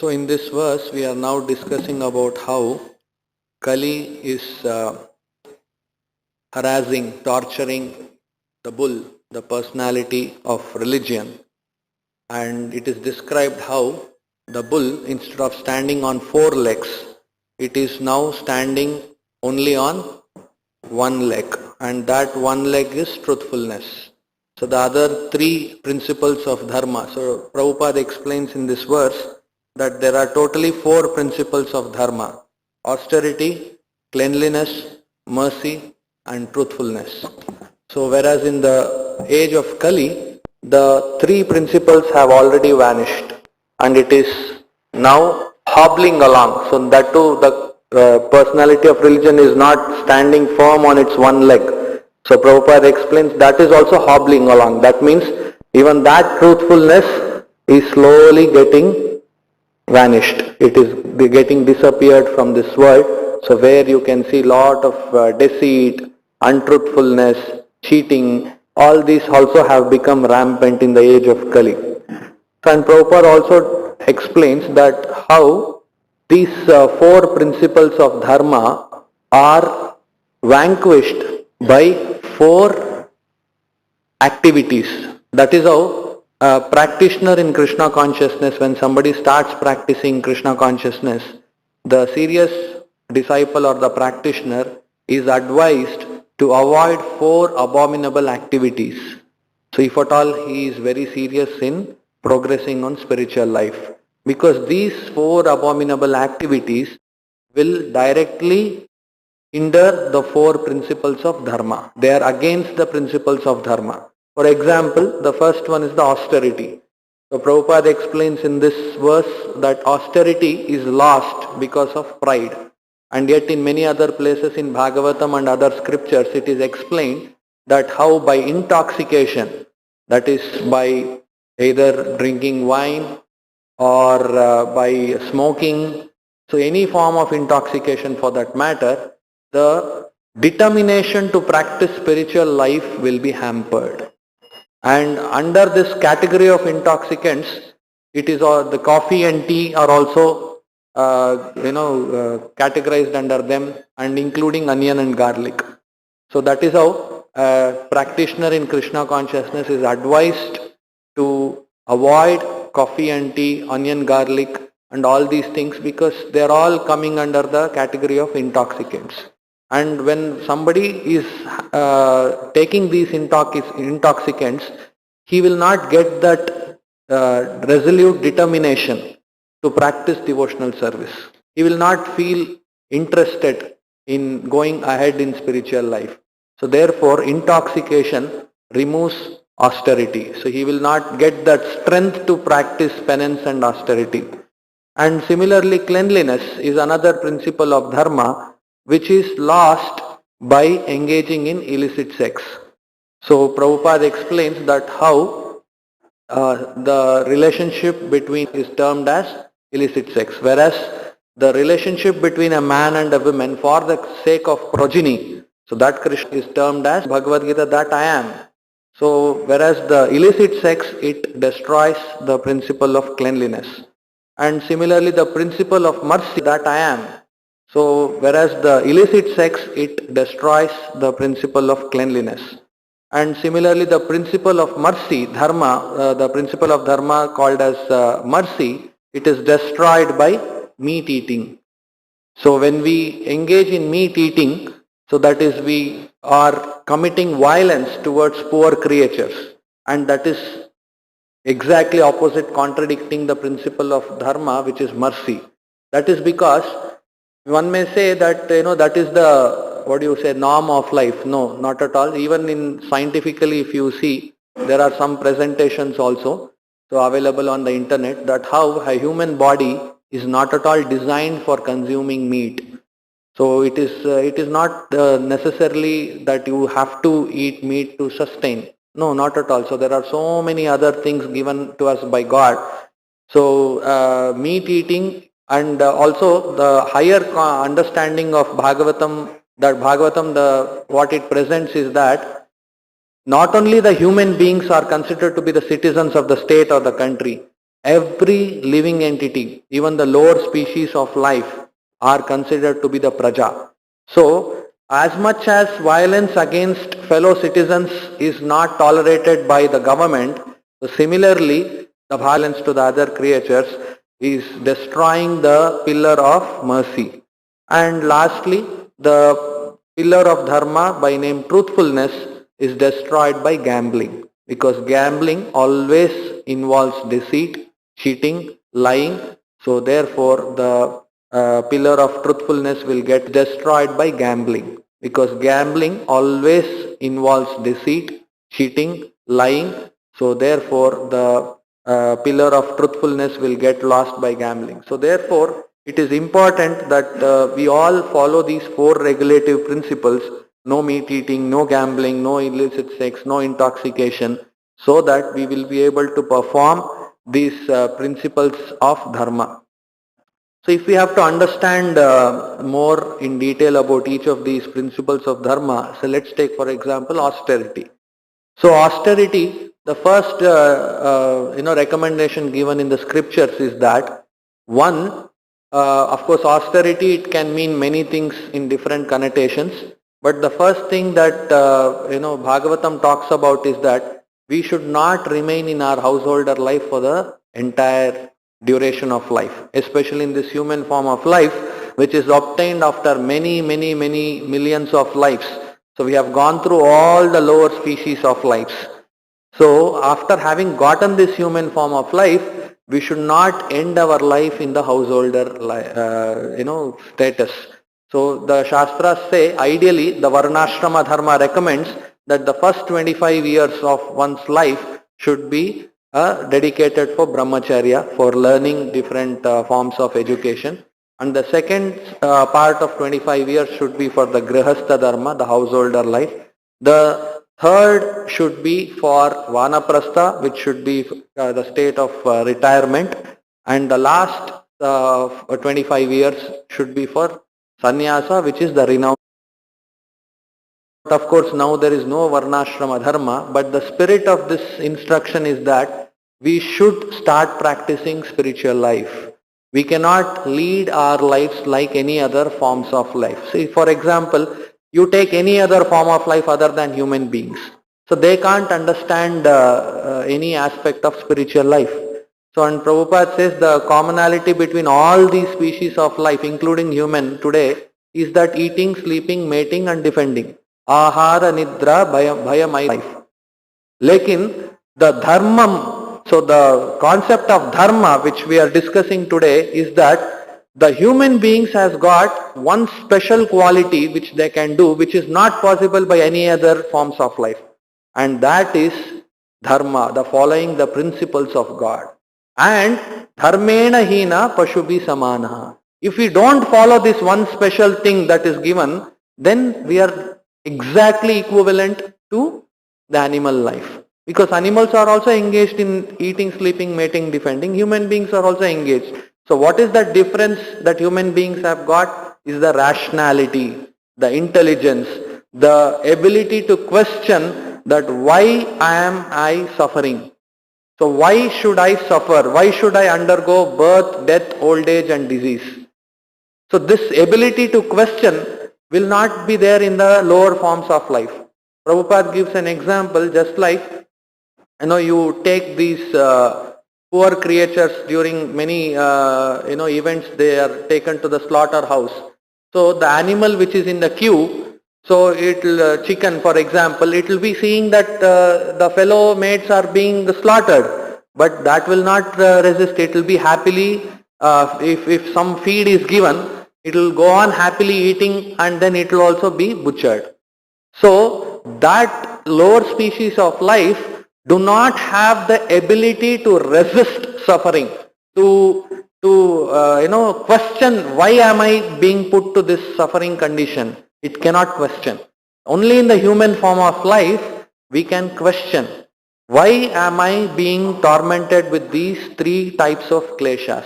So in this verse we are now discussing about how Kali is harassing, torturing the bull, the personality of religion, and it is described how the bull, instead of standing on four legs, it is now standing only on one leg, and that one leg is truthfulness. So the other three principles of dharma. So Prabhupada explains in this verse that there are totally four principles of dharma: austerity, cleanliness, mercy, and truthfulness. So whereas in the age of Kali, the three principles have already vanished and it is now hobbling along. So that too, the personality of religion is not standing firm on its one leg. So Prabhupada explains that is also hobbling along. That means even that truthfulness is slowly getting vanished. It is getting disappeared from this world. So where you can see lot of deceit, untruthfulness, cheating, all these also have become rampant in the age of Kali. And Prabhupada also explains that how these four principles of dharma are vanquished by four activities. That is how a practitioner in Krishna consciousness, when somebody starts practicing Krishna consciousness, the serious disciple or the practitioner is advised to avoid four abominable activities. So if at all he is very serious in progressing on spiritual life, because these four abominable activities will directly hinder the four principles of dharma. They are against the principles of dharma. For example, the first one is the austerity. So Prabhupada explains in this verse that austerity is lost because of pride. And yet in many other places in Bhagavatam and other scriptures it is explained that how by intoxication, that is by either drinking wine or by smoking, so any form of intoxication for that matter, the determination to practice spiritual life will be hampered. And under this category of intoxicants, it is the coffee and tea are also categorized under them, and including onion and garlic. So that is how a practitioner in Krishna consciousness is advised to avoid coffee and tea, onion, garlic, and all these things, because they are all coming under the category of intoxicants. And when somebody is taking these intoxicants, he will not get that resolute determination to practice devotional service. He will not feel interested in going ahead in spiritual life. So therefore, intoxication removes austerity. So he will not get that strength to practice penance and austerity. And similarly, cleanliness is another principle of dharma which is lost by engaging in illicit sex. So Prabhupada explains that how the relationship between is termed as illicit sex, whereas the relationship between a man and a woman for the sake of progeny, so that Krishna is termed as Bhagavad Gita, that I am. So whereas the illicit sex, it destroys the principle of cleanliness. And similarly the principle of mercy, that I am. So whereas the illicit sex, it destroys the principle of cleanliness. And similarly the principle of mercy, dharma, the principle of dharma called as mercy, it is destroyed by meat eating. So when we engage in meat eating, so that is we are committing violence towards poor creatures, and that is exactly opposite, contradicting the principle of dharma, which is mercy. That is because one may say that that is the, what do you say, norm of life. No, not at all. Even in scientifically, if you see, there are some presentations also so available on the internet, that how a human body is not at all designed for consuming meat. So it is not necessarily that you have to eat meat to sustain. No, not at all. So there are so many other things given to us by God. So meat eating, and also the higher understanding of Bhagavatam, that Bhagavatam, what it presents is that not only the human beings are considered to be the citizens of the state or the country, Every living entity, even the lower species of life, are considered to be the praja. So, as much as violence against fellow citizens is not tolerated by the government, so similarly, the violence to the other creatures is destroying the pillar of mercy. And lastly, the pillar of dharma by name truthfulness is destroyed by gambling, because gambling always involves deceit, cheating, lying. So therefore the pillar of truthfulness will get destroyed by gambling, because gambling always involves deceit, cheating, lying. So therefore the pillar of truthfulness will get lost by gambling. So therefore it is important that we all follow these four regulative principles: no meat eating, no gambling, no illicit sex, no intoxication, so that we will be able to perform these principles of dharma. So if we have to understand more in detail about each of these principles of dharma, so let's take for example austerity. So austerity, the first recommendation given in the scriptures is that one, of course, austerity, it can mean many things in different connotations. But the first thing that Bhagavatam talks about is that we should not remain in our householder life for the entire duration of life, especially in this human form of life, which is obtained after many, many, many millions of lives. So we have gone through all the lower species of lives. So after having gotten this human form of life, we should not end our life in the householder status. So the Shastras say ideally the Varnashrama Dharma recommends that the first 25 years of one's life should be dedicated for brahmacharya, for learning different forms of education. And the second part of 25 years should be for the grihastha dharma, the householder life. The third should be for vanaprastha, which should be the state of retirement. And the last 25 years should be for sannyasa, which is the renown. Of course, now there is no varnashrama dharma, but the spirit of this instruction is that we should start practicing spiritual life. We cannot lead our lives like any other forms of life. See, for example, you take any other form of life other than human beings. So they can't understand any aspect of spiritual life. So, and Prabhupada says the commonality between all these species of life, including human today, is that eating, sleeping, mating and defending. Ahara, nidra, bhayamai life. Lekin the dharmam, so the concept of dharma which we are discussing today is that the human beings has got one special quality which they can do, which is not possible by any other forms of life. And that is dharma, the following the principles of God. And dharmena hina pashubi samana. If we don't follow this one special thing that is given, then we are exactly equivalent to the animal life. Because animals are also engaged in eating, sleeping, mating, defending. Human beings are also engaged. So what is the difference that human beings have got is the rationality, the intelligence, the ability to question that why am I suffering? So why should I suffer? Why should I undergo birth, death, old age and disease? So this ability to question will not be there in the lower forms of life. Prabhupada gives an example, just like you take these poor creatures during many events, they are taken to the slaughterhouse. So the animal which is in the queue, so it'll chicken for example, it will be seeing that the fellow mates are being slaughtered, but that will not resist. It will be happily, if some feed is given, it will go on happily eating, and then it will also be butchered. So that lower species of life do not have the ability to resist suffering, to question why am I being put to this suffering condition. It cannot question. Only in the human form of life we can question, why am I being tormented with these three types of kleshas: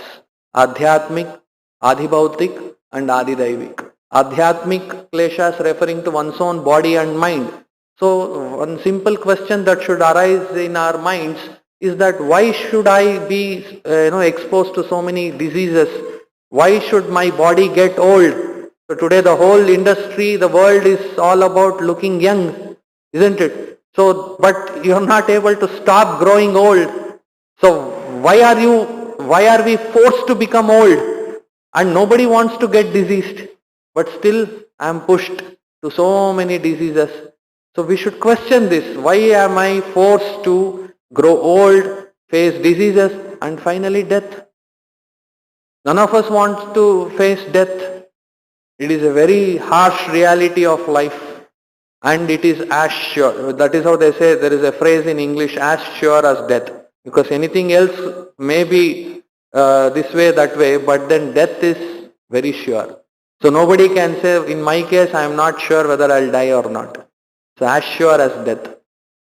adhyatmic, adhibautik and adidaivik. Adhyatmic kleshas referring to one's own body and mind. So one simple question that should arise in our minds, is that why should I be exposed to so many diseases? Why should my body get old? So today the whole industry, the world is all about looking young, isn't it? So, but you're not able to stop growing old. So why are we forced to become old? And nobody wants to get diseased. But still I am pushed to so many diseases. So we should question this. Why am I forced to grow old, face diseases and finally death? None of us wants to face death. It is a very harsh reality of life and it is as sure. That is how they say, there is a phrase in English, as sure as death. Because anything else may be this way, that way, but then death is very sure. So nobody can say, in my case, I am not sure whether I'll die or not. So as sure as death.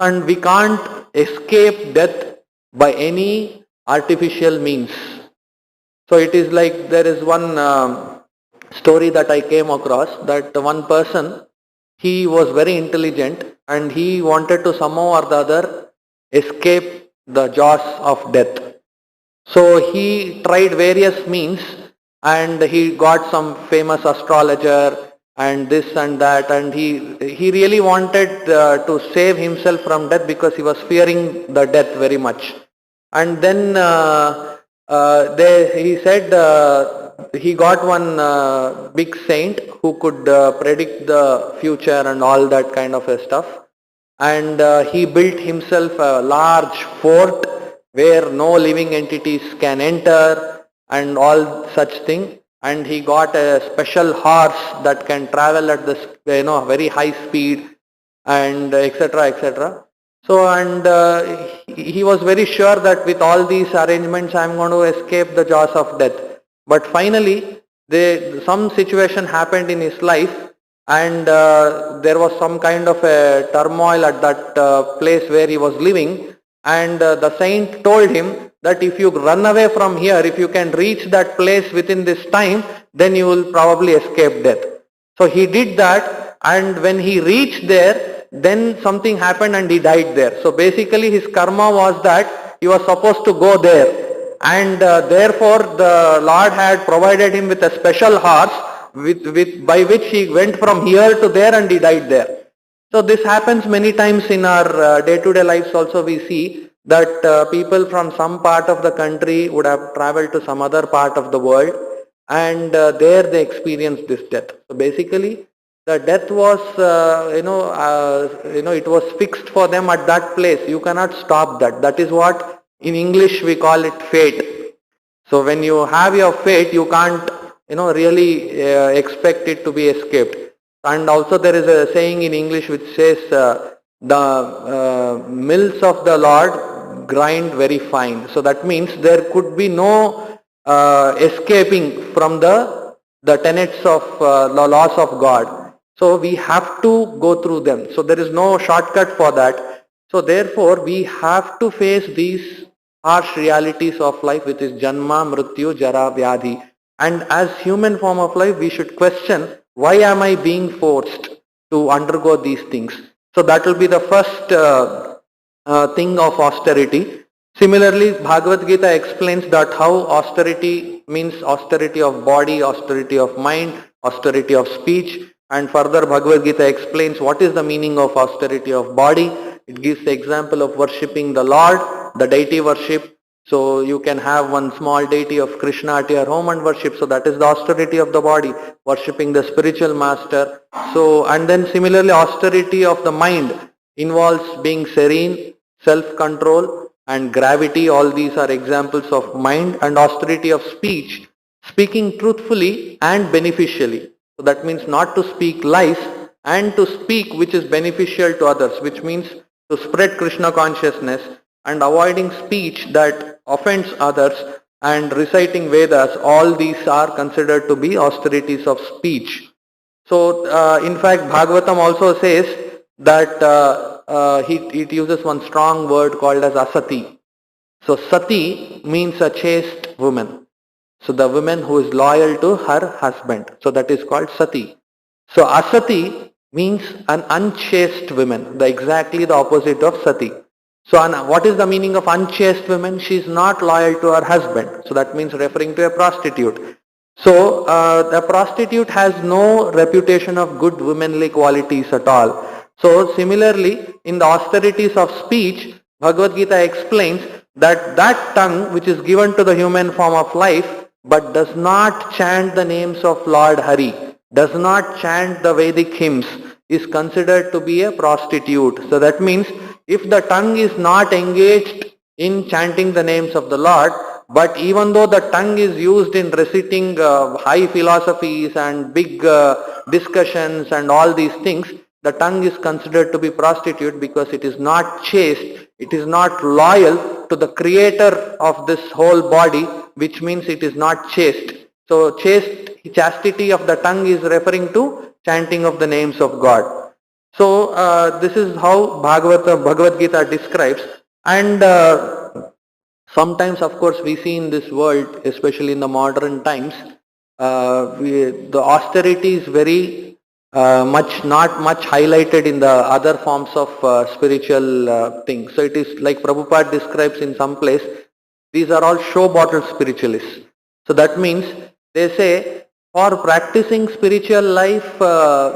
And we can't escape death by any artificial means. So it is like there is one story that I came across, that one person, he was very intelligent and he wanted to somehow or the other escape the jaws of death. So he tried various means and he got some famous astrologer and this and that, and he really wanted to save himself from death because he was fearing the death very much. And then he said he got one big saint who could predict the future and all that kind of stuff. And he built himself a large fort where no living entities can enter and all such thing. And he got a special horse that can travel at the very high speed and etc., etc. So, and he was very sure that with all these arrangements I am going to escape the jaws of death. But finally some situation happened in his life and there was some kind of a turmoil at that place where he was living, and the saint told him that if you run away from here, if you can reach that place within this time, then you will probably escape death. So he did that, and when he reached there, then something happened and he died there. So basically his karma was that he was supposed to go there, and therefore the Lord had provided him with a special horse by which he went from here to there and he died there. So this happens many times in our day-to-day lives also. We see that people from some part of the country would have traveled to some other part of the world, and there they experienced this death. So basically the death was it was fixed for them at that place. You cannot stop that. That is what in English we call it fate. So when you have your fate, you can't really expect it to be escaped. And also there is a saying in English which says the mills of the Lord grind very fine. So that means there could be no escaping from the tenets of the laws of God. So we have to go through them. So there is no shortcut for that. So therefore we have to face these harsh realities of life, which is Janma, Mrityu, Jara, Vyadhi. And as human form of life, we should question, why am I being forced to undergo these things? So that will be the first thing of austerity. Similarly, Bhagavad Gita explains that how austerity means austerity of body, austerity of mind, austerity of speech. And further Bhagavad Gita explains what is the meaning of austerity of body. It gives the example of worshipping the Lord, the deity worship. So you can have one small deity of Krishna at your home and worship. So that is the austerity of the body, worshipping the spiritual master. So, and then similarly austerity of the mind involves being serene, self-control and gravity. All these are examples of mind. And austerity of speech, speaking truthfully and beneficially. So that means not to speak lies and to speak which is beneficial to others, which means to spread Krishna consciousness, and avoiding speech that offends others and reciting Vedas. All these are considered to be austerities of speech. So in fact Bhagavatam also says that it uses one strong word called as asati. So sati means a chaste woman. So the woman who is loyal to her husband. So that is called sati. So asati means an unchaste woman, exactly the opposite of sati. So what is the meaning of unchaste woman? She is not loyal to her husband. So that means referring to a prostitute. So the prostitute has no reputation of good womanly qualities at all. So similarly, in the austerities of speech, Bhagavad Gita explains that that tongue which is given to the human form of life but does not chant the names of Lord Hari, does not chant the Vedic hymns, is considered to be a prostitute. So that means if the tongue is not engaged in chanting the names of the Lord, but even though the tongue is used in reciting high philosophies and big discussions and all these things, the tongue is considered to be prostitute because it is not chaste, it is not loyal to the creator of this whole body, which means it is not chaste. So chastity of the tongue is referring to chanting of the names of God. So this is how Bhagavad Gita describes. And sometimes, of course, we see in this world, especially in the modern times, the austerity is very not much highlighted in the other forms of spiritual things. So it is like Prabhupada describes in some place, these are all show bottle spiritualists. So that means they say for practicing spiritual life,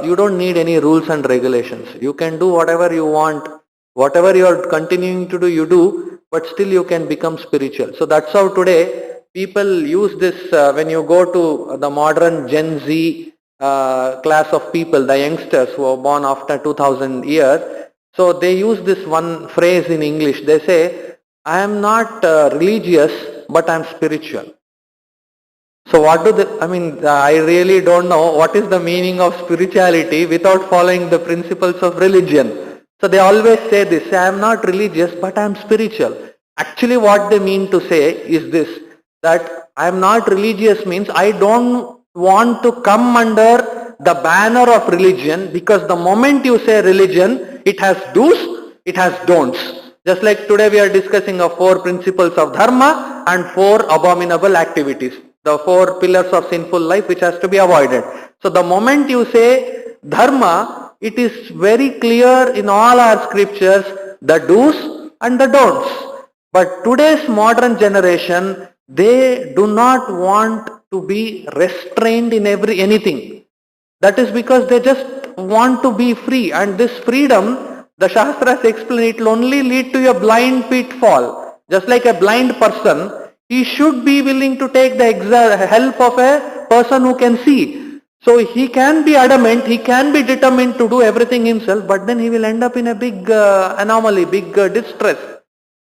you don't need any rules and regulations. You can do whatever you want. Whatever you are continuing to do, you do, but still you can become spiritual. So that's how today people use this when you go to the modern Gen Z class of people, the youngsters who are born after 2000 years. So they use this one phrase in English. They say, I am not religious, but I am spiritual. So what do I really don't know what is the meaning of spirituality without following the principles of religion. So they always say this, I am not religious, but I am spiritual. Actually what they mean to say is this, that I am not religious means I don't want to come under the banner of religion, because the moment you say religion, it has do's, it has don'ts. Just like today we are discussing of 4 principles of dharma and 4 abominable activities. The 4 pillars of sinful life which has to be avoided. So the moment you say dharma, it is very clear in all our scriptures, the do's and the don'ts. But today's modern generation, they do not want to be restrained in anything. That is because they just want to be free, and this freedom, the Shastras explain, it will only lead to a blind pitfall. Just like a blind person, he should be willing to take the help of a person who can see. So he can be adamant, he can be determined to do everything himself, but then he will end up in a big anomaly, big distress.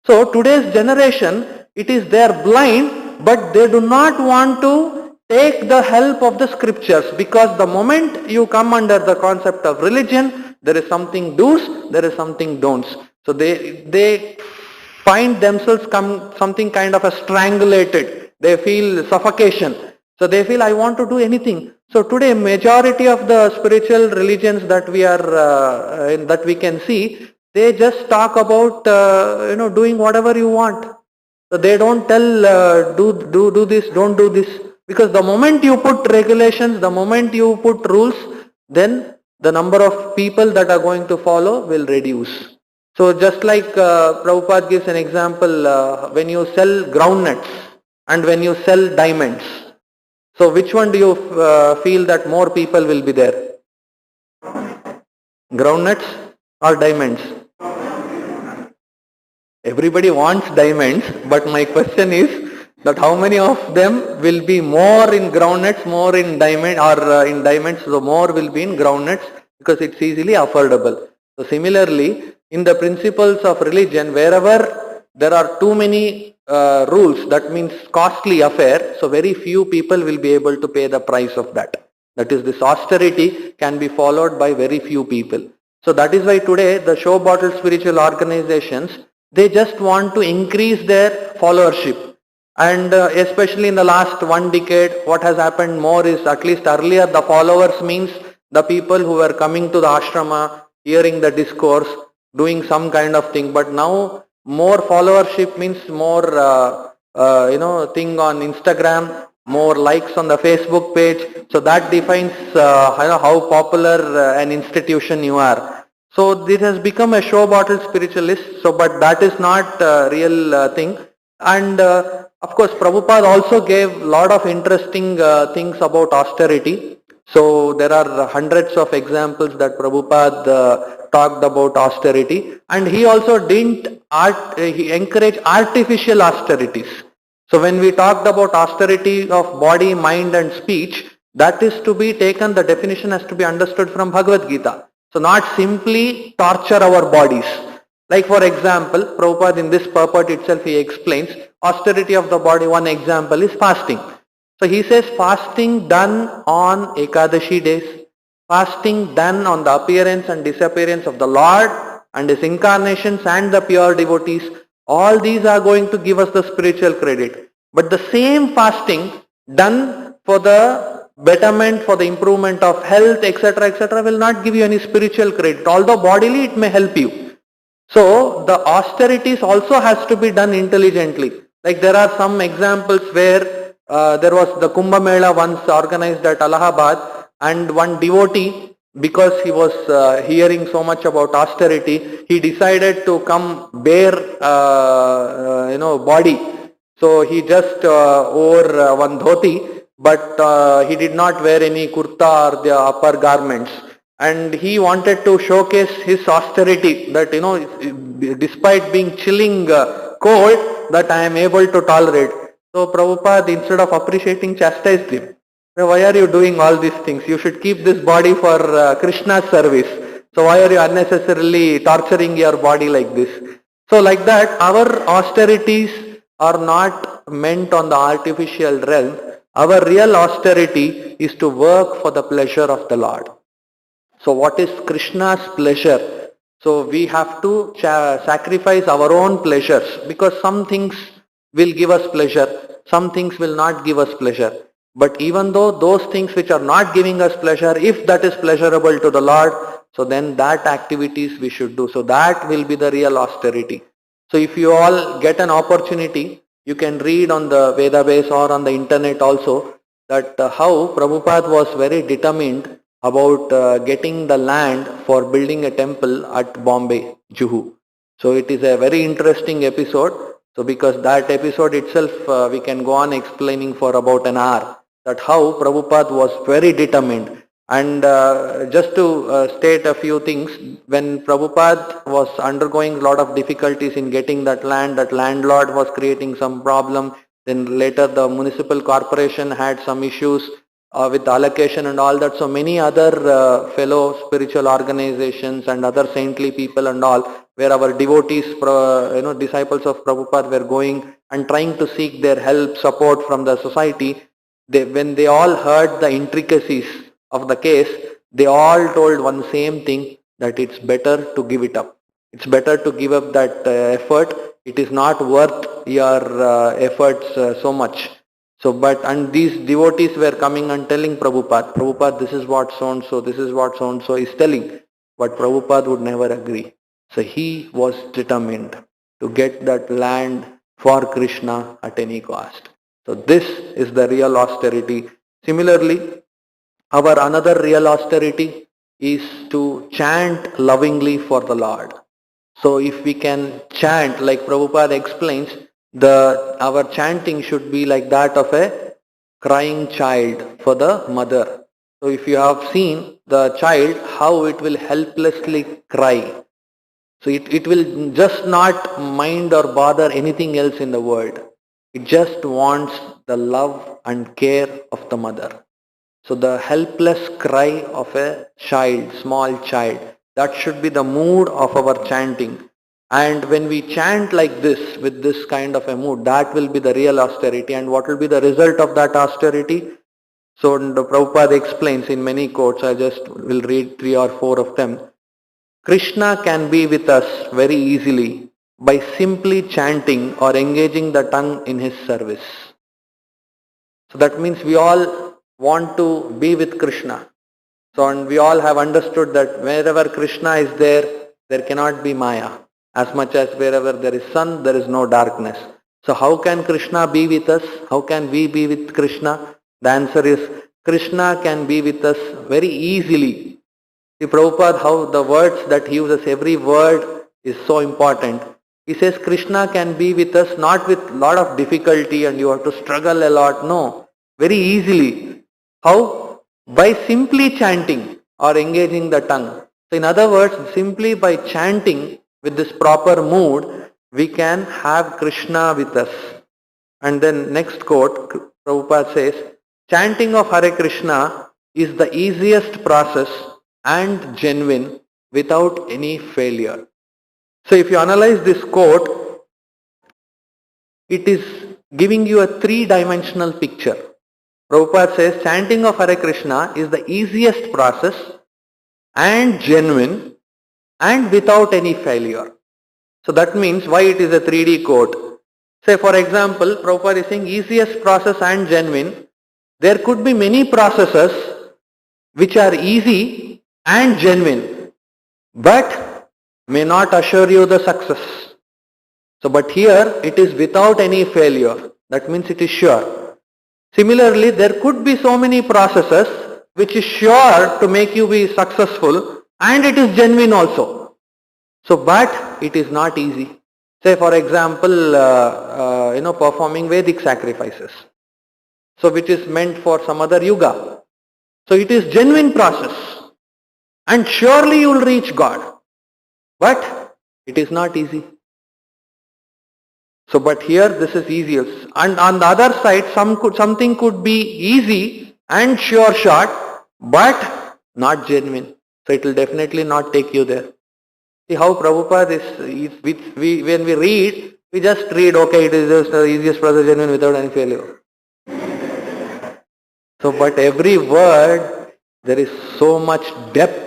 So today's generation, it is they are blind, but they do not want to take the help of the scriptures, because the moment you come under the concept of religion, there is something do's, there is something don'ts. So they find themselves something kind of a strangulated. They feel suffocation. So they feel I want to do anything. So today majority of the spiritual religions that we are that we can see, they just talk about doing whatever you want. So they don't tell do this, don't do this. Because the moment you put regulations, the moment you put rules, then the number of people that are going to follow will reduce. So just like Prabhupada gives an example, when you sell groundnuts and when you sell diamonds, so which one do you feel that more people will be there? Groundnuts or diamonds? Everybody wants diamonds, but my question is that how many of them will be more in groundnuts, more in diamond, or in diamonds, so more will be in groundnuts because it's easily affordable. So similarly, in the principles of religion, wherever there are too many rules, that means costly affair, so very few people will be able to pay the price of that. That is, this austerity can be followed by very few people. So that is why today the show bottle spiritual organizations, they just want to increase their followership. And especially in the last 1 decade, what has happened more is, at least earlier, the followers means the people who were coming to the ashrama, hearing the discourse, doing some kind of thing. But now more followership means more thing on Instagram, more likes on the Facebook page. So that defines how popular an institution you are. So this has become a show bottle spiritualist. So, but that is not real thing. And of course, Prabhupada also gave lot of interesting things about austerity. So there are hundreds of examples that Prabhupada talked about austerity, and he also didn't he encouraged artificial austerities. So when we talked about austerity of body, mind and speech, that is to be taken, the definition has to be understood from Bhagavad Gita. So not simply torture our bodies. Like for example, Prabhupada in this purport itself he explains austerity of the body. One example is fasting. So he says fasting done on Ekadashi days, fasting done on the appearance and disappearance of the Lord and his incarnations and the pure devotees, all these are going to give us the spiritual credit. But the same fasting done for the betterment, for the improvement of health, etc., etc., will not give you any spiritual credit, although bodily it may help you. So the austerities also has to be done intelligently. Like there are some examples where there was the Kumbh Mela once organized at Allahabad, and one devotee, because he was hearing so much about austerity, he decided to come bare body. So he just wore one dhoti, but he did not wear any kurta or the upper garments, and he wanted to showcase his austerity, that despite being chilling cold, that I am able to tolerate. So Prabhupada, instead of appreciating, chastised him. Why are you doing all these things? You should keep this body for Krishna's service. So why are you unnecessarily torturing your body like this? So like that, our austerities are not meant on the artificial realm. Our real austerity is to work for the pleasure of the Lord. So what is Krishna's pleasure? So we have to sacrifice our own pleasures, because some things will give us pleasure, some things will not give us pleasure. But even though those things which are not giving us pleasure, if that is pleasurable to the Lord, so then that activities we should do. So that will be the real austerity. So if you all get an opportunity, you can read on the Veda base or on the internet also, that how Prabhupada was very determined about getting the land for building a temple at Bombay, Juhu. So it is a very interesting episode. So because that episode itself we can go on explaining for about an hour, that how Prabhupada was very determined. And just to state a few things, when Prabhupada was undergoing a lot of difficulties in getting that landlord was creating some problem. Then later the municipal corporation had some issues with allocation and all that. So many other fellow spiritual organizations and other saintly people and all, where our devotees, disciples of Prabhupada were going and trying to seek their help, support from the society. When they all heard the intricacies of the case, they all told one same thing, that it's better to give it up. It's better to give up that effort. It is not worth your efforts so much. So, and these devotees were coming and telling Prabhupada, this is what so and so, this is what so and so is telling. But Prabhupada would never agree. So he was determined to get that land for Krishna at any cost. So this is the real austerity. Similarly, our another real austerity is to chant lovingly for the Lord. So if we can chant, like Prabhupada explains, our chanting should be like that of a crying child for the mother. So if you have seen the child, how it will helplessly cry. So it will just not mind or bother anything else in the world. It just wants the love and care of the mother. So the helpless cry of a child, small child, that should be the mood of our chanting. And when we chant like this, with this kind of a mood, that will be the real austerity. And what will be the result of that austerity? So the Prabhupada explains in many quotes, I just will read 3 or 4 of them. Krishna can be with us very easily by simply chanting or engaging the tongue in his service. So that means we all want to be with Krishna. So and we all have understood that wherever Krishna is there, there cannot be Maya. As much as wherever there is sun, there is no darkness. So how can Krishna be with us? How can we be with Krishna? The answer is Krishna can be with us very easily See Prabhupada, how the words that he uses, every word is so important. He says Krishna can be with us not with lot of difficulty and you have to struggle a lot. No, very easily. How? By simply chanting or engaging the tongue. So in other words, simply by chanting with this proper mood, we can have Krishna with us. And then next quote, Prabhupada says, chanting of Hare Krishna is the easiest process and genuine without any failure. So if you analyze this quote, it is giving you a three-dimensional picture. Prabhupada says chanting of Hare Krishna is the easiest process and genuine and without any failure. So that means why it is a 3D quote. Say for example, Prabhupada is saying easiest process and genuine. There could be many processes which are easy and genuine, but may not assure you the success. So but here it is without any failure. That means it is sure. Similarly, there could be so many processes which is sure to make you be successful and it is genuine also. So but it is not easy. Say for example, performing Vedic sacrifices. So which is meant for some other yuga. So it is genuine process and surely you will reach God. But it is not easy. So but here this is easiest. And on the other side, something could be easy and sure shot, but not genuine. So it will definitely not take you there. See how Prabhupada is when we read, we just read, okay, it is just the easiest process, genuine without any failure. So but every word, there is so much depth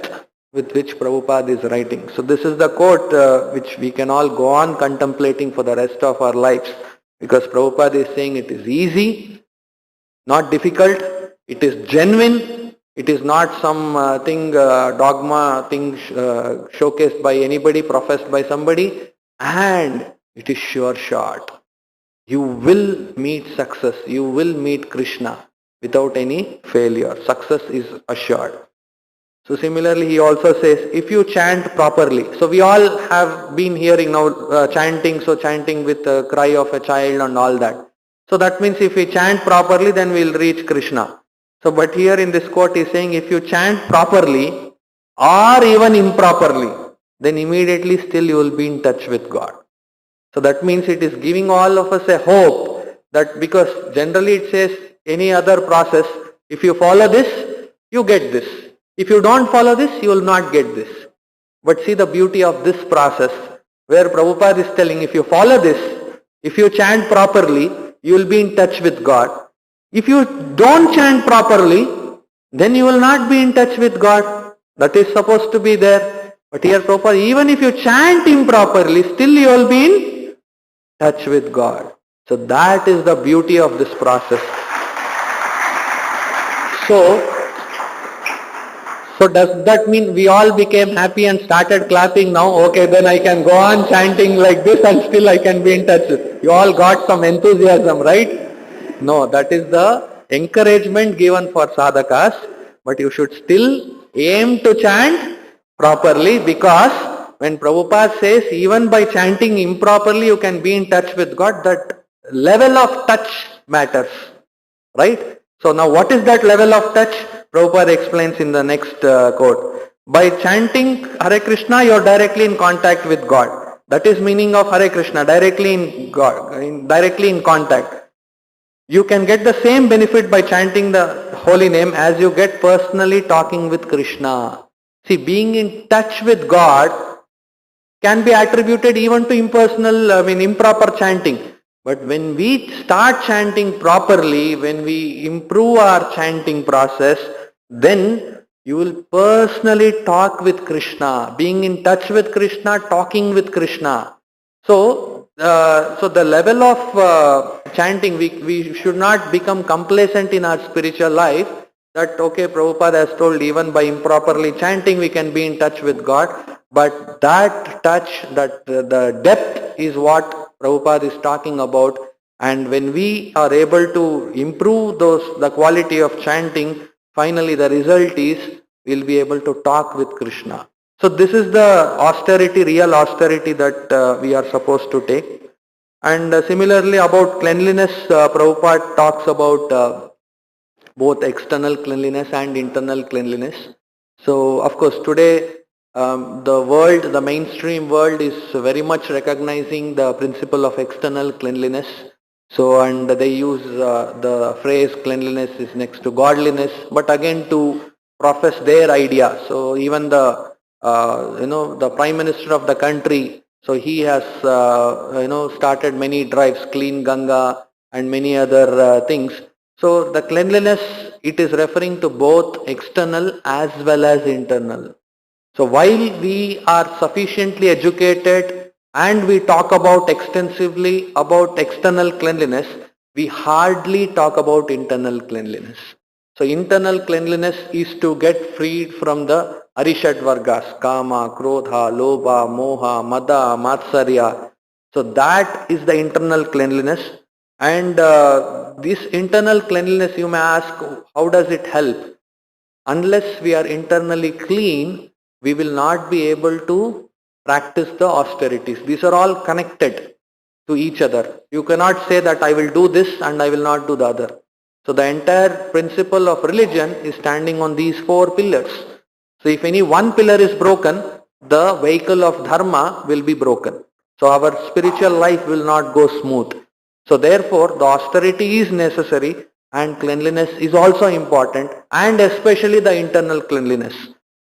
with which Prabhupada is writing. So this is the quote which we can all go on contemplating for the rest of our lives, because Prabhupada is saying it is easy, not difficult, it is genuine, it is not some dogma thing showcased by anybody, professed by somebody, and it is sure shot. You will meet success, you will meet Krishna without any failure. Success is assured. So similarly he also says, if you chant properly, so we all have been hearing now chanting, so chanting with the cry of a child and all that. So that means if we chant properly, then we will reach Krishna. So but here in this quote he is saying, if you chant properly or even improperly, then immediately still you will be in touch with God. So that means it is giving all of us a hope that, because generally it says any other process, if you follow this, you get this. If you don't follow this, you will not get this. But see the beauty of this process, where Prabhupada is telling, if you follow this, if you chant properly, you will be in touch with God. If you don't chant properly, then you will not be in touch with God. That is supposed to be there. But here Prabhupada, even if you chant improperly, still you will be in touch with God. So that is the beauty of this process. So does that mean we all became happy and started clapping now? Okay, then I can go on chanting like this and still I can be in touch. You all got some enthusiasm, right? No, that is the encouragement given for sadhakas, but you should still aim to chant properly, because when Prabhupada says even by chanting improperly you can be in touch with God, that level of touch matters, right? So now what is that level of touch? Prabhupada explains in the next quote. By chanting Hare Krishna, you are directly in contact with God. That is meaning of Hare Krishna, directly in God, directly in contact. You can get the same benefit by chanting the holy name as you get personally talking with Krishna. See, being in touch with God can be attributed even to improper chanting. But when we start chanting properly, when we improve our chanting process, then you will personally talk with Krishna, being in touch with Krishna, talking with Krishna. So the level of chanting, we should not become complacent in our spiritual life, that okay, Prabhupada has told even by improperly chanting we can be in touch with God. But that touch, that the depth is what Prabhupada is talking about. And when we are able to improve the quality of chanting, finally the result is we'll be able to talk with Krishna. So this is the austerity, real austerity that we are supposed to take. And similarly about cleanliness, Prabhupada talks about both external cleanliness and internal cleanliness. So of course today the mainstream world is very much recognizing the principle of external cleanliness. So and they use the phrase cleanliness is next to godliness, but again to profess their idea. So even the the Prime Minister of the country, so he has started many drives, Clean Ganga and many other things. So the cleanliness, it is referring to both external as well as internal. So while we are sufficiently educated and we talk about extensively about external cleanliness, we hardly talk about internal cleanliness. So internal cleanliness is to get freed from the Arishad Vargas, Kama, Krodha, Lobha, Moha, Mada, Matsarya. So that is the internal cleanliness. And this internal cleanliness, you may ask, how does it help? Unless we are internally clean, we will not be able to practice the austerities. These are all connected to each other. You cannot say that I will do this and I will not do the other. So the entire principle of religion is standing on these four pillars. So if any one pillar is broken, the vehicle of dharma will be broken. So our spiritual life will not go smooth. So therefore the austerity is necessary and cleanliness is also important, and especially the internal cleanliness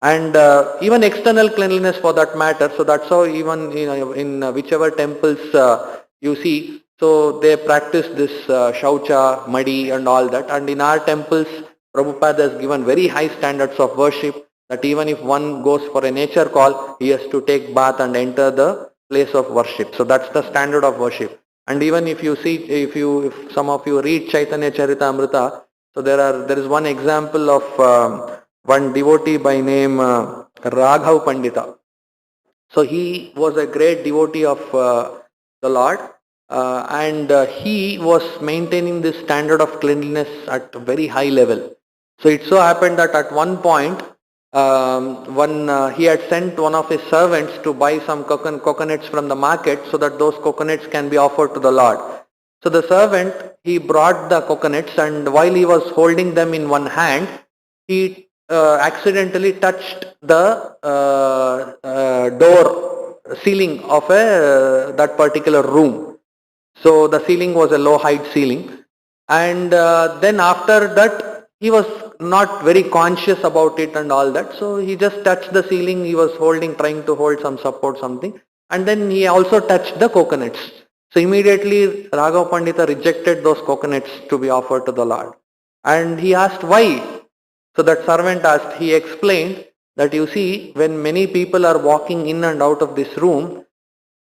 and even external cleanliness for that matter. So that's how even in whichever temples you see, so they practice this shaucha, madi and all that, and in our temples Prabhupada has given very high standards of worship, that even if one goes for a nature call, he has to take bath and enter the place of worship. So that's the standard of worship. And even if you see, if some of you read Chaitanya Charitamrita, so there is one example of one devotee by name Raghav Pandita. So he was a great devotee of the Lord, and he was maintaining this standard of cleanliness at a very high level. So it so happened that at one point, he had sent one of his servants to buy some coconuts from the market so that those coconuts can be offered to the Lord. So the servant, he brought the coconuts, and while he was holding them in one hand, he accidentally touched the door ceiling of that particular room. So the ceiling was a low height ceiling, and then after that he was not very conscious about it and all that. So he just touched the ceiling. He was holding, trying to hold some support, something, and then he also touched the coconuts. So immediately Raghav Pandita rejected those coconuts to be offered to the Lord, and he asked why. So that servant asked, he explained that you see, when many people are walking in and out of this room,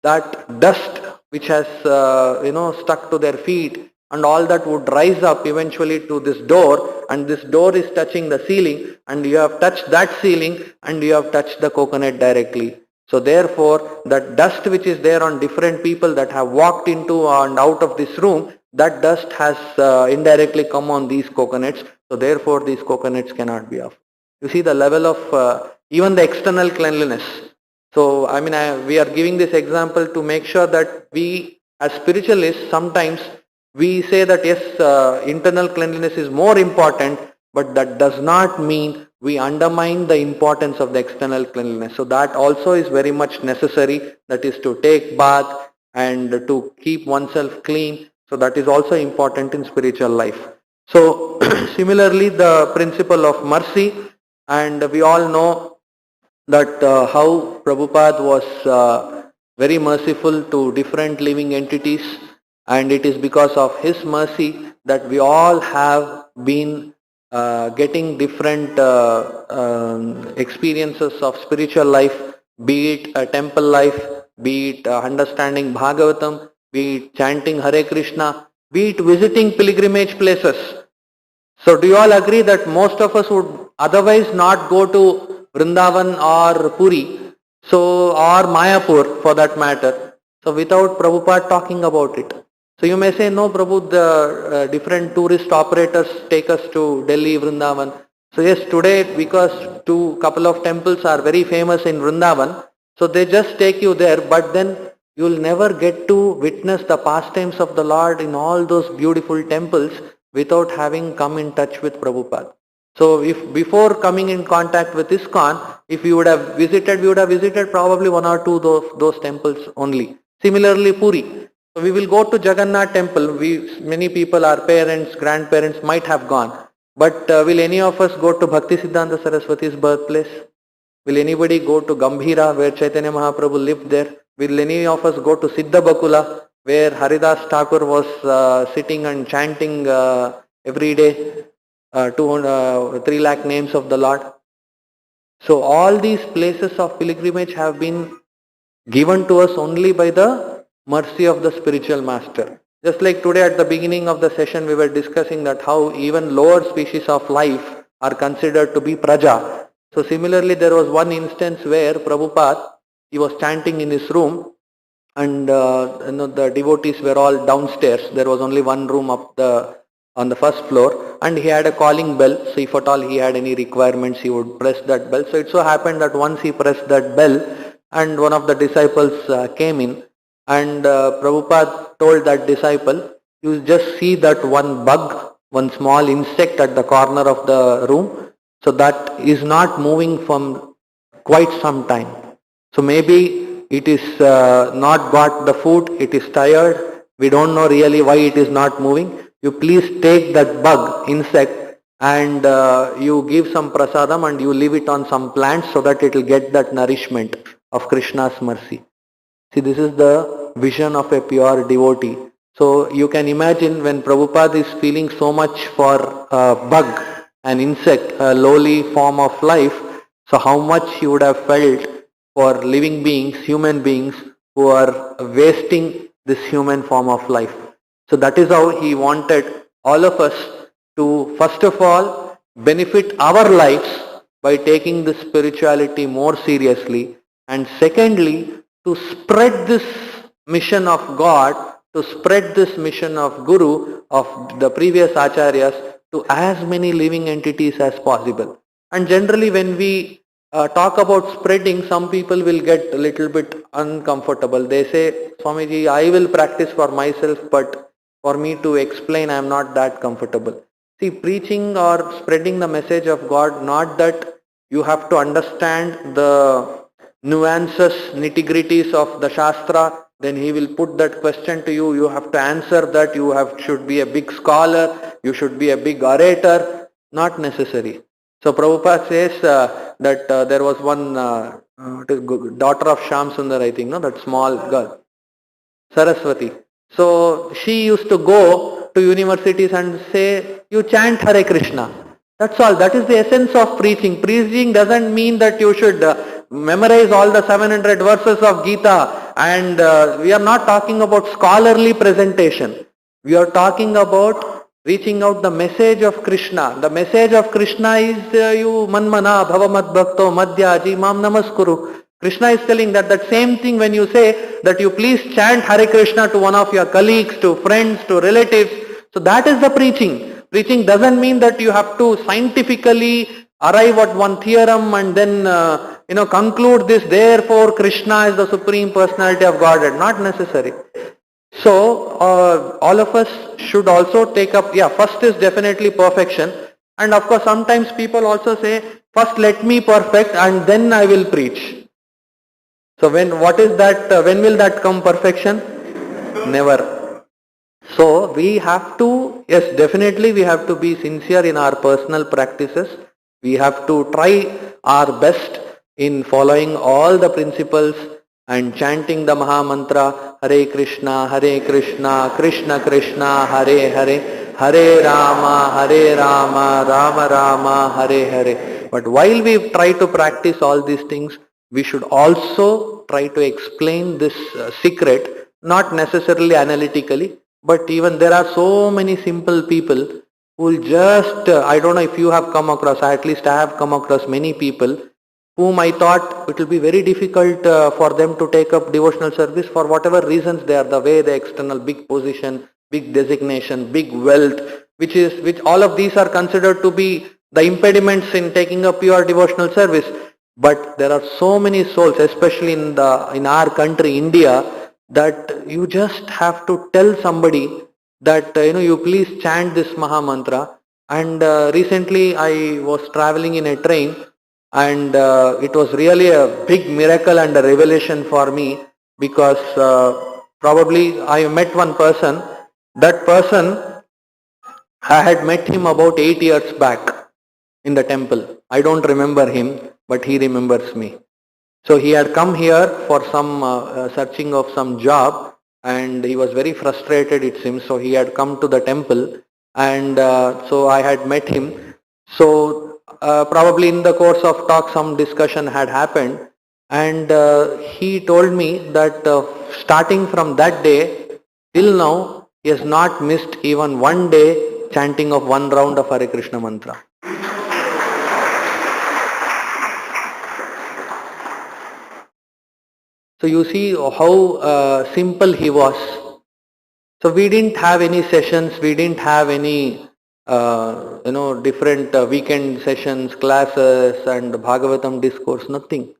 that dust which has stuck to their feet and all that would rise up eventually to this door, and this door is touching the ceiling, and you have touched that ceiling and you have touched the coconut directly. So therefore that dust which is there on different people that have walked into and out of this room, that dust has indirectly come on these coconuts. So therefore these coconuts cannot be offered. You see the level of even the external cleanliness. So I mean we are giving this example to make sure that we as spiritualists sometimes we say that yes, internal cleanliness is more important, but that does not mean we undermine the importance of the external cleanliness. So that also is very much necessary, that is to take bath and to keep oneself clean. So that is also important in spiritual life. So similarly the principle of mercy, and we all know that how Prabhupada was very merciful to different living entities, and it is because of his mercy that we all have been getting different experiences of spiritual life, be it a temple life, be it understanding Bhagavatam, be it chanting Hare Krishna, be it visiting pilgrimage places. So do you all agree that most of us would otherwise not go to Vrindavan or Puri, so or Mayapur for that matter, so without Prabhupada talking about it? So you may say, no Prabhu, the different tourist operators take us to Delhi, Vrindavan. So yes, today because two couple of temples are very famous in Vrindavan, so they just take you there, but then you'll never get to witness the pastimes of the Lord in all those beautiful temples without having come in touch with Prabhupada. So if before coming in contact with ISKCON, if you would have visited, we would have visited probably one or two those temples only. Similarly, Puri. So we will go to Jagannath temple. Many people, our parents, grandparents might have gone. But will any of us go to Bhaktisiddhanta Saraswati's birthplace? Will anybody go to Gambhira where Chaitanya Mahaprabhu lived there? Will any of us go to Siddha Bakula where Haridas Thakur was sitting and chanting every day 3 lakh names of the Lord? So all these places of pilgrimage have been given to us only by the mercy of the spiritual master. Just like today at the beginning of the session we were discussing that how even lower species of life are considered to be praja. So similarly there was one instance where Prabhupada, he was chanting in his room and the devotees were all downstairs. There was only one room up on the first floor, and he had a calling bell. So if at all he had any requirements, he would press that bell. So it so happened that once he pressed that bell, and one of the disciples came in, and Prabhupada told that disciple, you just see that one bug, one small insect at the corner of the room. So that is not moving from quite some time. So maybe it is not got the food, it is tired, we don't know really why it is not moving. You please take that bug, insect, and you give some prasadam and you leave it on some plants so that it will get that nourishment of Krishna's mercy. See, this is the vision of a pure devotee. So you can imagine when Prabhupada is feeling so much for a bug, an insect, a lowly form of life, so how much he would have felt for living beings, human beings who are wasting this human form of life. So that is how he wanted all of us to first of all benefit our lives by taking this spirituality more seriously, and secondly to spread this mission of God, to spread this mission of Guru, of the previous Acharyas to as many living entities as possible. And generally when we talk about spreading, some people will get a little bit uncomfortable. They say, Swamiji, I will practice for myself, but for me to explain, I am not that comfortable. See, preaching or spreading the message of God, not that you have to understand the nuances, nitty-gritties of the Shastra, then he will put that question to you, you have to answer that, should be a big scholar, you should be a big orator. Not necessary. So Prabhupada says that there was one daughter of Shyam Sundar, I think, no, that small girl, Saraswati. So she used to go to universities and say, you chant Hare Krishna. That's all. That is the essence of preaching. Preaching doesn't mean that you should memorize all the 700 verses of Gita, and we are not talking about scholarly presentation. We are talking about reaching out the message of Krishna. The message of Krishna is you manmana bhavamad bhakto madhyaji mam namaskuru. Krishna is telling that same thing when you say that you please chant Hare Krishna to one of your colleagues, to friends, to relatives. So that is the preaching. Preaching doesn't mean that you have to scientifically arrive at one theorem and then conclude this, therefore Krishna is the Supreme Personality of Godhead. Not necessary. So all of us should also take up, first is definitely perfection. And of course sometimes people also say, first let me perfect and then I will preach. So when will that come perfection? Never. So we have to, yes, definitely we have to be sincere in our personal practices. We have to try our best in following all the principles and chanting the Maha Mantra, Hare Krishna, Krishna Krishna, Hare Hare, Hare Rama, Rama Rama, Hare Hare. But while we try to practice all these things, we should also try to explain this secret, not necessarily analytically, but even there are so many simple people who will just, I don't know if you have come across, at least I have come across many people whom I thought it will be very difficult for them to take up devotional service for whatever reasons they are, the way, the external big position, big designation, big wealth, which all of these are considered to be the impediments in taking up your devotional service. But there are so many souls, especially in our country, India, that you just have to tell somebody that you please chant this Maha Mantra. And recently I was traveling in a train, and it was really a big miracle and a revelation for me, because probably I met one person. That person, I had met him about 8 years back in the temple. I don't remember him, but he remembers me. So he had come here for some searching of some job, and he was very frustrated, it seems. So he had come to the temple, and so I had met him. So probably in the course of talk some discussion had happened, and he told me that starting from that day till now he has not missed even one day chanting of one round of Hare Krishna mantra. So you see how simple he was. So we didn't have any sessions, we didn't have any different weekend sessions, classes and Bhagavatam discourse, nothing.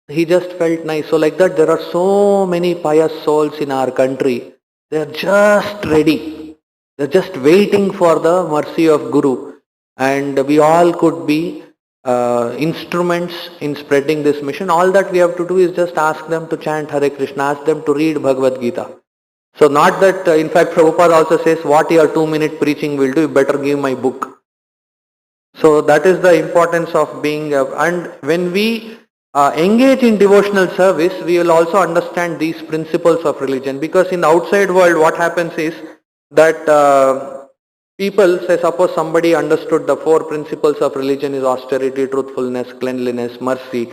He just felt nice. So like that, there are so many pious souls in our country. They are just ready. They are just waiting for the mercy of Guru. And we all could be instruments in spreading this mission. All that we have to do is just ask them to chant Hare Krishna, ask them to read Bhagavad Gita. So not that, in fact, Prabhupada also says, what your 2-minute preaching will do, you better give my book. So that is the importance of being, and when we engage in devotional service, we will also understand these principles of religion. Because in the outside world, what happens is that people say, suppose somebody understood the 4 principles of religion is austerity, truthfulness, cleanliness, mercy.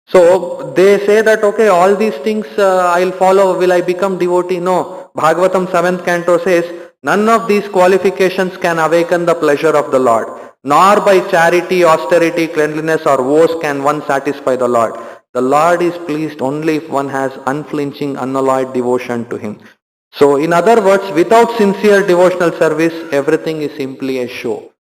So they say that, okay, all these things I'll follow, will I become devotee? No. Bhagavatam 7th canto says, none of these qualifications can awaken the pleasure of the Lord, nor by charity, austerity, cleanliness or vows can one satisfy the Lord. The Lord is pleased only if one has unflinching, unalloyed devotion to Him. So in other words, without sincere devotional service, everything is simply a show.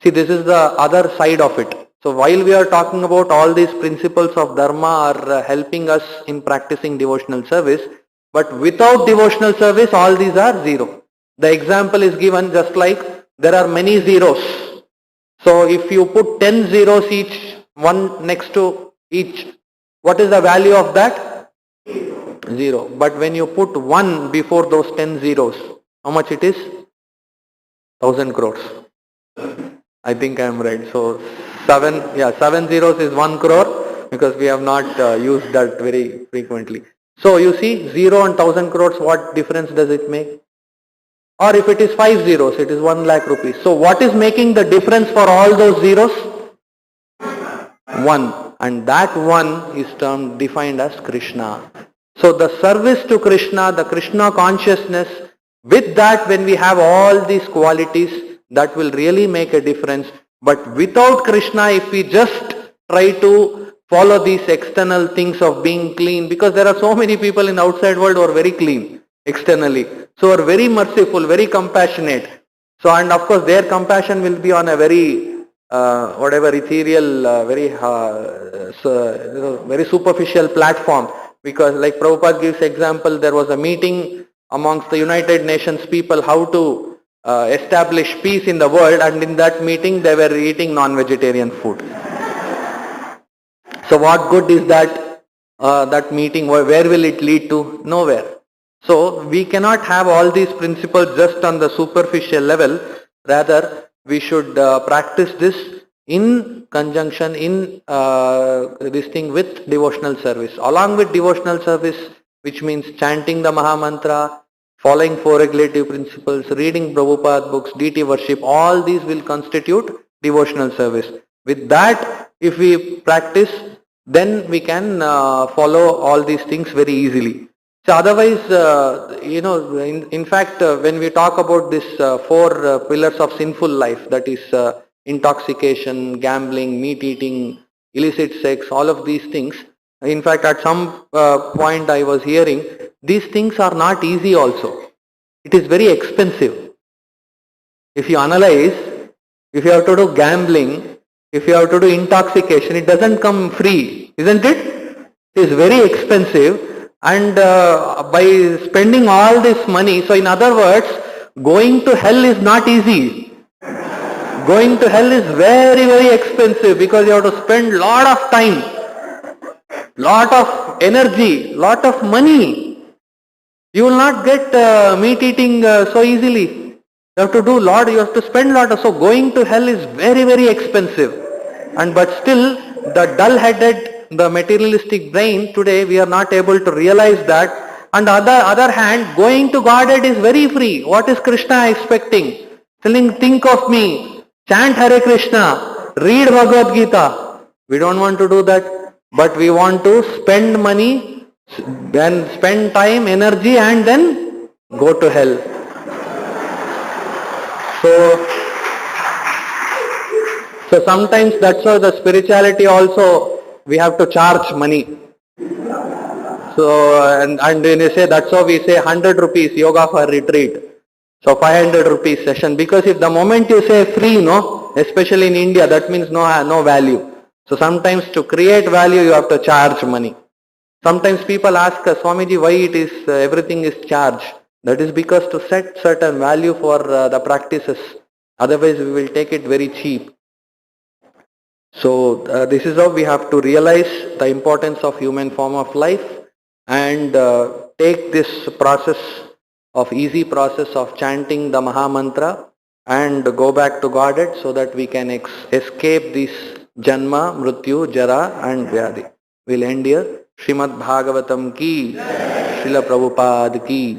See, this is the other side of it. So while we are talking about all these principles of Dharma are helping us in practicing devotional service, but without devotional service, all these are zero. The example is given just like there are many zeros. So if you put 10 zeros each, one next to each, what is the value of that? 0. But when you put 1 before those 10 zeros, how much it is? 1000 crores. I think I am right. So 7 zeros is 1 crore, because we have not used that very frequently. So you see, 0 and 1000 crores, what difference does it make? Or if it is 5 zeros, it is 1 lakh rupees. So what is making the difference for all those zeros? 1. And that 1 is defined as Krishna. So the service to Krishna, the Krishna consciousness, with that when we have all these qualities, that will really make a difference. But without Krishna, if we just try to follow these external things of being clean, because there are so many people in the outside world who are very clean externally, so are very merciful, very compassionate. So, and of course their compassion will be on a very ethereal, very superficial platform. Because like Prabhupada gives example, there was a meeting amongst the United Nations people how to establish peace in the world, and in that meeting they were eating non-vegetarian food. So what good is that meeting? Where will it lead to? Nowhere. So we cannot have all these principles just on the superficial level. Rather, we should practice this in conjunction, in this thing with devotional service. Along with devotional service, which means chanting the Maha Mantra, following 4 regulative principles, reading Prabhupada books, deity worship, all these will constitute devotional service. With that, if we practice, then we can follow all these things very easily. So otherwise, in fact, when we talk about this 4 pillars of sinful life, that is intoxication, gambling, meat eating, illicit sex, all of these things. In fact, at some point I was hearing, these things are not easy also. It is very expensive. If you analyze, if you have to do gambling, if you have to do intoxication, it doesn't come free, isn't it? It is very expensive, and by spending all this money, so in other words, going to hell is not easy. Going to hell is very, very expensive because you have to spend lot of time, lot of energy, lot of money. You will not get meat eating so easily. You have to do lot, you have to spend lot. So going to hell is very, very expensive. And but still, the dull-headed, the materialistic brain, today we are not able to realize that. On the other hand, going to Godhead is very free. What is Krishna expecting? Telling, think of me, chant Hare Krishna, read Bhagavad Gita. We don't want to do that, but we want to spend money, then spend time, energy, and then go to hell. So sometimes that's why the spirituality also, we have to charge money. So, and when you say, that's how we say 100 rupees yoga for retreat. So 500 rupees session. Because if the moment you say free, no, especially in India, that means no value. So sometimes to create value, you have to charge money. Sometimes people ask us, Swamiji, why it is everything is charged? That is because to set certain value for the practices. Otherwise, we will take it very cheap. So this is how we have to realize the importance of human form of life and take this process of easy process of chanting the Maha Mantra and go back to Godhead so that we can escape this Janma, Mrityu, Jara and Vyadi. We'll end here. Srimad Bhagavatam ki, Srila Prabhupada ki.